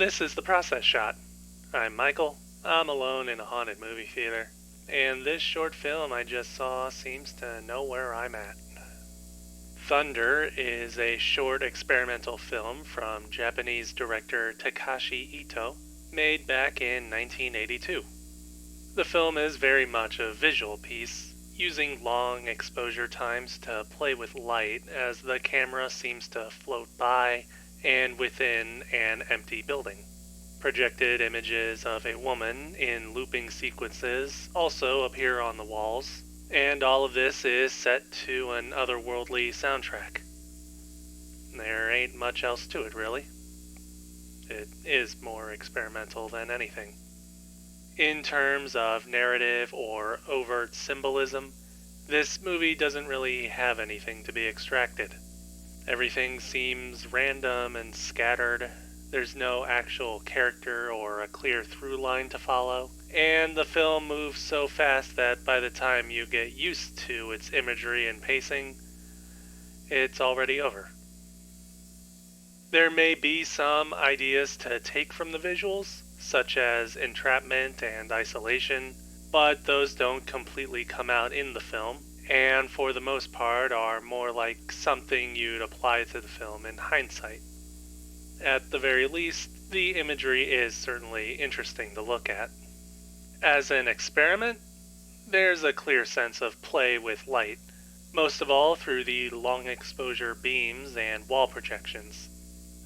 This is the process shot. I'm Michael. I'm alone in a haunted movie theater, and this short film I just saw seems to know where I'm at. Thunder is a short experimental film from Japanese director Takashi Ito, made back in 1982. The film is very much a visual piece, using long exposure times to play with light as the camera seems to float by and within an empty building. Projected images of a woman in looping sequences also appear on the walls, and all of this is set to an otherworldly soundtrack. There ain't much else to it, really. It is more experimental than anything. In terms of narrative or overt symbolism, this movie doesn't really have anything to be extracted. Everything seems random and scattered. There's no actual character or a clear through line to follow, and the film moves so fast that by the time you get used to its imagery and pacing, it's already over. There may be some ideas to take from the visuals, such as entrapment and isolation, but those don't completely come out in the film, and for the most part are more like something you'd apply to the film in hindsight. At the very least, the imagery is certainly interesting to look at. As an experiment, there's a clear sense of play with light, most of all through the long exposure beams and wall projections.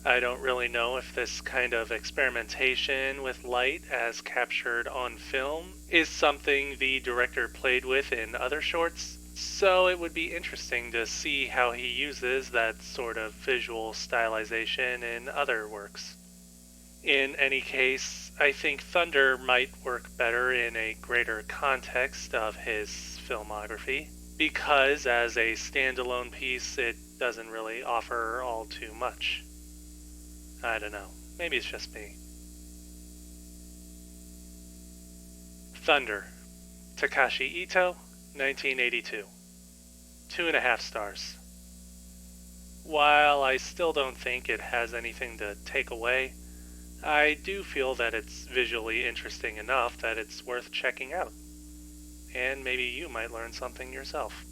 I don't really know if this kind of experimentation with light as captured on film is something the director played with in other shorts, so it would be interesting to see how he uses that sort of visual stylization in other works. In any case, I think Thunder might work better in a greater context of his filmography, because as a standalone piece it doesn't really offer all too much. I don't know, maybe it's just me. Thunder, Takashi Ito, 1982. 2.5 stars. While I still don't think it has anything to take away, I do feel that it's visually interesting enough that it's worth checking out. And maybe you might learn something yourself.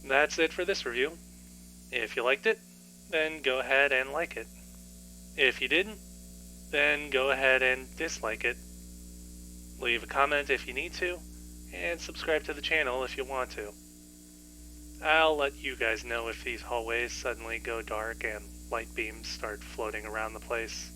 That's it for this review. If you liked it, then go ahead and like it. If you didn't, then go ahead and dislike it. Leave a comment if you need to, and subscribe to the channel if you want to. I'll let you guys know if these hallways suddenly go dark and light beams start floating around the place.